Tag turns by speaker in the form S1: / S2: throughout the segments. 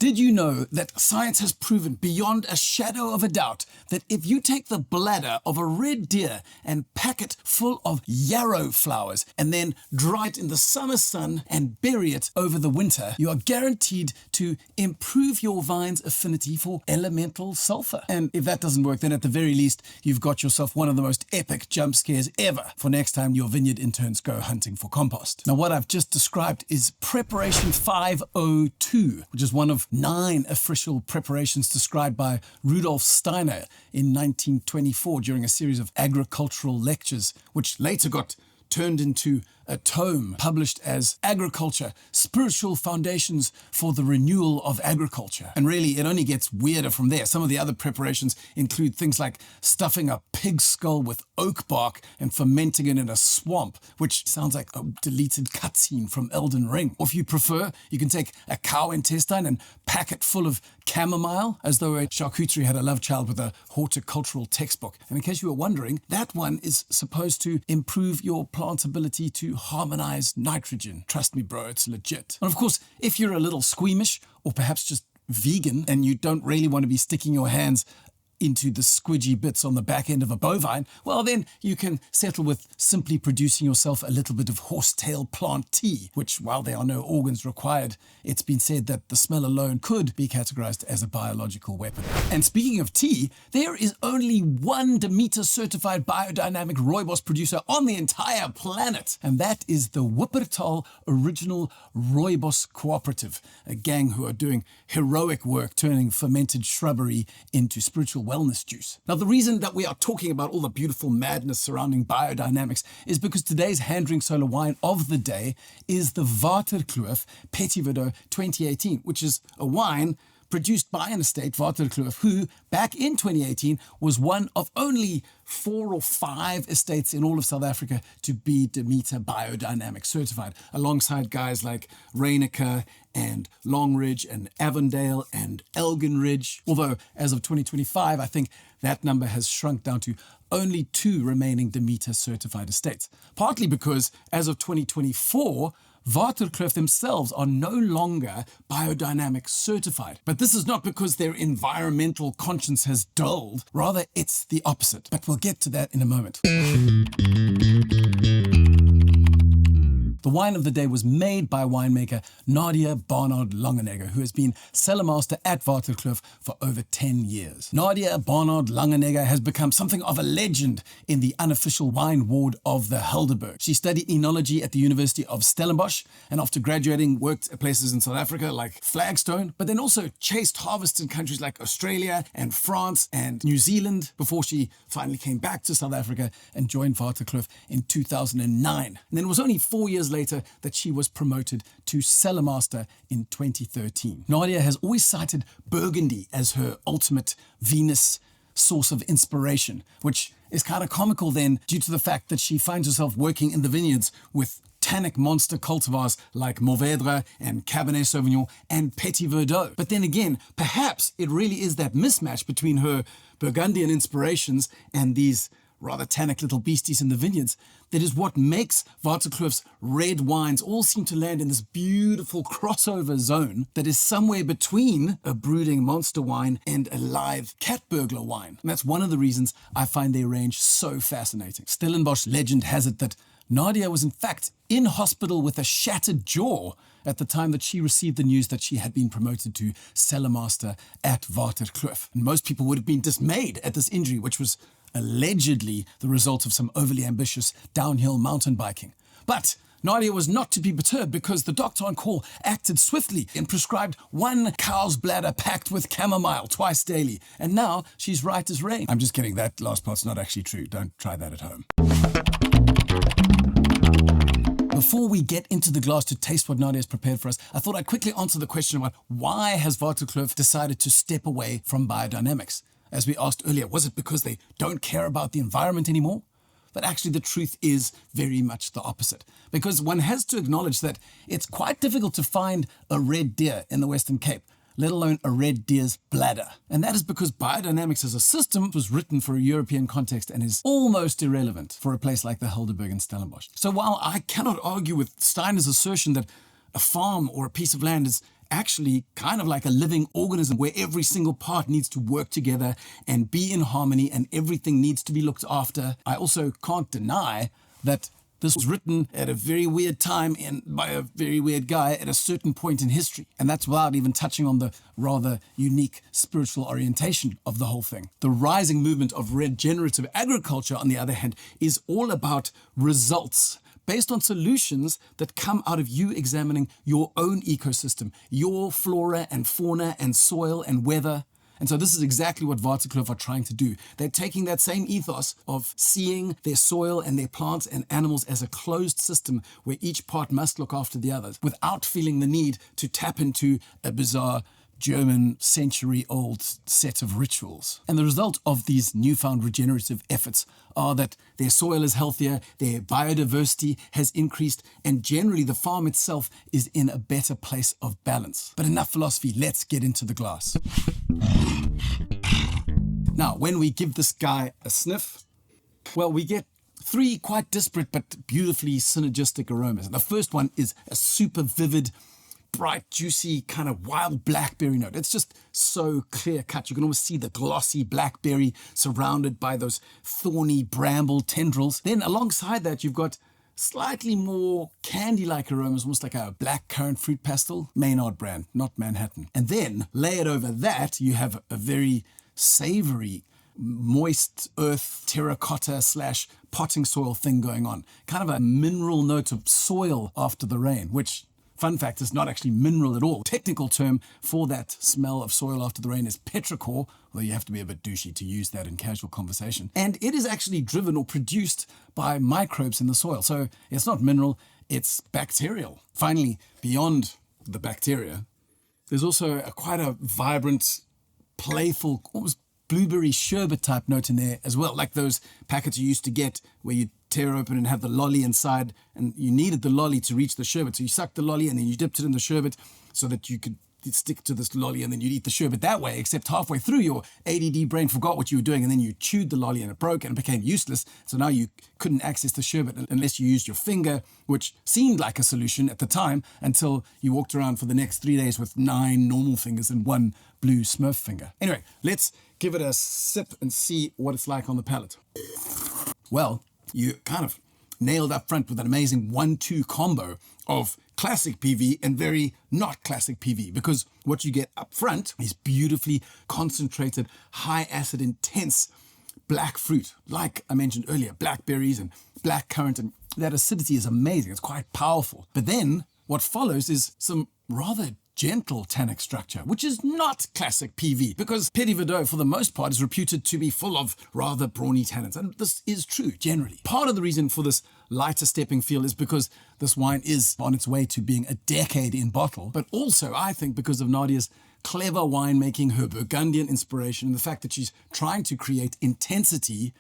S1: Did you know that science has proven beyond a shadow of a doubt that if you take the bladder of a red deer and pack it full of yarrow flowers and then dry it in the summer sun and bury it over the winter, you are guaranteed to improve your vine's affinity for elemental sulfur? And if that doesn't work, then at the very least, you've got yourself one of the most epic jump scares ever for next time your vineyard interns go hunting for compost. Now, what I've just described is preparation 502, which is one of 9 official preparations described by Rudolf Steiner in 1924 during a series of agricultural lectures, which later got turned into a tome published as Agriculture, Spiritual Foundations for the Renewal of Agriculture. And really, it only gets weirder from there. Some of the other preparations include things like stuffing a pig skull with oak bark and fermenting it in a swamp, which sounds like a deleted cutscene from Elden Ring. Or if you prefer, you can take a cow intestine and pack it full of chamomile, as though a charcuterie had a love child with a horticultural textbook. And in case you were wondering, that one is supposed to improve your plant's ability to harmonize nitrogen. Trust me, bro, it's legit. And of course, if you're a little squeamish or perhaps just vegan and you don't really want to be sticking your hands into the squidgy bits on the back end of a bovine, well then you can settle with simply producing yourself a little bit of horsetail plant tea, which, while there are no organs required, it's been said that the smell alone could be categorized as a biological weapon. And speaking of tea, there is only one Demeter certified biodynamic rooibos producer on the entire planet, and that is the Wuppertal Original Rooibos Cooperative, a gang who are doing heroic work turning fermented shrubbery into spiritual wellness juice. Now, the reason that we are talking about all the beautiful madness surrounding biodynamics is because today's hand drink solar wine of the day is the Waterkloof Petit Verdot 2018, which is a wine produced by an estate, Waterkloof, who back in 2018 was one of only 4 or 5 estates in all of South Africa to be Demeter Biodynamic certified, alongside guys like Regenerative and Longridge and Avondale and Elginridge. Although as of 2025, I think that number has shrunk down to only 2 remaining Demeter certified estates. Partly because as of 2024, Waterkloof themselves are no longer biodynamic certified. But this is not because their environmental conscience has dulled. Rather, it's the opposite. But we'll get to that in a moment. The wine of the day was made by winemaker Nadia Barnard Langenegger, who has been cellar master at Waterkloof for over 10 years. Nadia Barnard Langenegger has become something of a legend in the unofficial wine ward of the Helderberg. She studied enology at the University of Stellenbosch, and after graduating worked at places in South Africa like Flagstone, but then also chased harvests in countries like Australia and France and New Zealand before she finally came back to South Africa and joined Waterkloof in 2009. And then it was only 4 years later that she was promoted to cellar master in 2013. Nadia has always cited Burgundy as her ultimate Venus source of inspiration, which is kind of comical then due to the fact that she finds herself working in the vineyards with tannic monster cultivars like Mourvèdre and Cabernet Sauvignon and Petit Verdot. But then again, perhaps it really is that mismatch between her Burgundian inspirations and these rather tannic little beasties in the vineyards that is what makes Waterkloof's red wines all seem to land in this beautiful crossover zone that is somewhere between a brooding monster wine and a live cat burglar wine. And that's one of the reasons I find their range so fascinating. Stellenbosch legend has it that Nadia was in fact in hospital with a shattered jaw at the time that she received the news that she had been promoted to cellar master at Waterkloof. And most people would have been dismayed at this injury, which was allegedly the result of some overly ambitious downhill mountain biking. But Nadia was not to be perturbed because the doctor on call acted swiftly and prescribed 1 cow's bladder packed with chamomile twice daily. And now she's right as rain. I'm just kidding. That last part's not actually true. Don't try that at home. Before we get into the glass to taste what Nadia has prepared for us, I thought I'd quickly answer the question about why has Waterkloof decided to step away from biodynamics? As we asked earlier, was it because they don't care about the environment anymore? But actually the truth is very much the opposite. Because one has to acknowledge that it's quite difficult to find a red deer in the Western Cape, let alone a red deer's bladder. And that is because biodynamics as a system was written for a European context and is almost irrelevant for a place like the Helderberg and Stellenbosch. So while I cannot argue with Steiner's assertion that a farm or a piece of land is actually kind of like a living organism where every single part needs to work together and be in harmony and everything needs to be looked after. I also can't deny that this was written at a very weird time and by a very weird guy at a certain point in history. And that's without even touching on the rather unique spiritual orientation of the whole thing. The rising movement of regenerative agriculture, on the other hand, is all about results based on solutions that come out of you examining your own ecosystem, your flora and fauna and soil and weather. And so this is exactly what Waterkloof are trying to do. They're taking that same ethos of seeing their soil and their plants and animals as a closed system where each part must look after the others without feeling the need to tap into a bizarre German century-old set of rituals. And the result of these newfound regenerative efforts are that their soil is healthier, their biodiversity has increased, and generally the farm itself is in a better place of balance. But enough philosophy, let's get into the glass. Now, when we give this guy a sniff, well, we get three quite disparate but beautifully synergistic aromas. The first one is a super vivid, bright, juicy, kind of wild blackberry note. It's just so clear cut. You can almost see the glossy blackberry surrounded by those thorny bramble tendrils. Then alongside that, you've got slightly more candy-like aromas, almost like a blackcurrant fruit pastel. Maynard brand, not Manhattan. And then layered over that, you have a very savory, moist earth terracotta / potting soil thing going on. Kind of a mineral note of soil after the rain, which, fun fact, is not actually mineral at all. Technical term for that smell of soil after the rain is petrichor, although you have to be a bit douchey to use that in casual conversation. And it is actually driven or produced by microbes in the soil. So it's not mineral, it's bacterial. Finally, beyond the bacteria, there's also quite a vibrant, playful, almost blueberry sherbet type note in there as well, like those packets you used to get where you tear open and have the lolly inside, and you needed the lolly to reach the sherbet. So you sucked the lolly and then you dipped it in the sherbet so that you could stick to this lolly, and then you'd eat the sherbet that way, except halfway through your ADD brain forgot what you were doing, and then you chewed the lolly and it broke and it became useless. So now you couldn't access the sherbet unless you used your finger, which seemed like a solution at the time until you walked around for the next 3 days with 9 normal fingers and 1 blue Smurf finger. Anyway, let's give it a sip and see what it's like on the palate. Well, you kind of nailed up front with an amazing 1-2 combo of classic PV and very not classic PV, because what you get up front is beautifully concentrated, high acid, intense black fruit, like I mentioned earlier, blackberries and blackcurrant, and that acidity is amazing. It's quite powerful. But then what follows is some rather gentle tannic structure, which is not classic PV, because Petit Verdot, for the most part, is reputed to be full of rather brawny tannins, and this is true generally. Part of the reason for this lighter stepping feel is because this wine is on its way to being a decade in bottle, but also, I think, because of Nadia's clever winemaking, her Burgundian inspiration, and the fact that she's trying to create intensity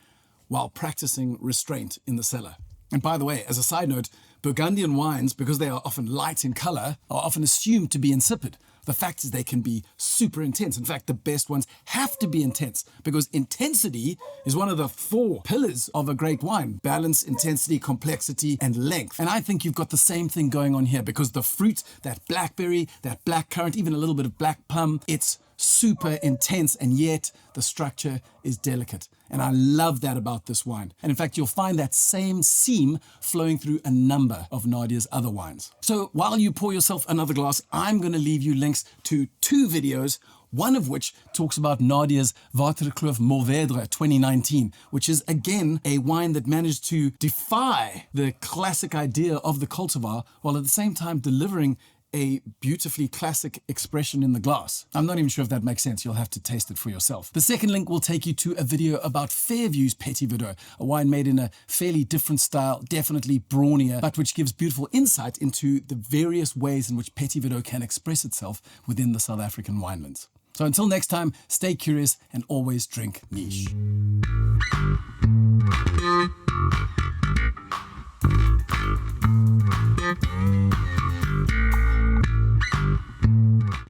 S1: while practicing restraint in the cellar. And by the way, as a side note, Burgundian wines, because they are often light in color, are often assumed to be insipid. The fact is they can be super intense. In fact, the best ones have to be intense, because intensity is one of the 4 pillars of a great wine: balance, intensity, complexity, and length. And I think you've got the same thing going on here, because the fruit, that blackberry, that blackcurrant, even a little bit of black plum, it's super intense, and yet the structure is delicate. And I love that about this wine. And in fact, you'll find that same seam flowing through a number of Nadia's other wines. So while you pour yourself another glass, I'm going to leave you links to 2 videos, one of which talks about Nadia's Waterkloof Mourvèdre 2019, which is again a wine that managed to defy the classic idea of the cultivar while at the same time delivering a beautifully classic expression in the glass. I'm not even sure if that makes sense. You'll have to taste it for yourself. The second link will take you to a video about Fairview's Petit Verdot, a wine made in a fairly different style, definitely brawnier, but which gives beautiful insight into the various ways in which Petit Verdot can express itself within the South African winelands. So until next time, stay curious and always drink niche.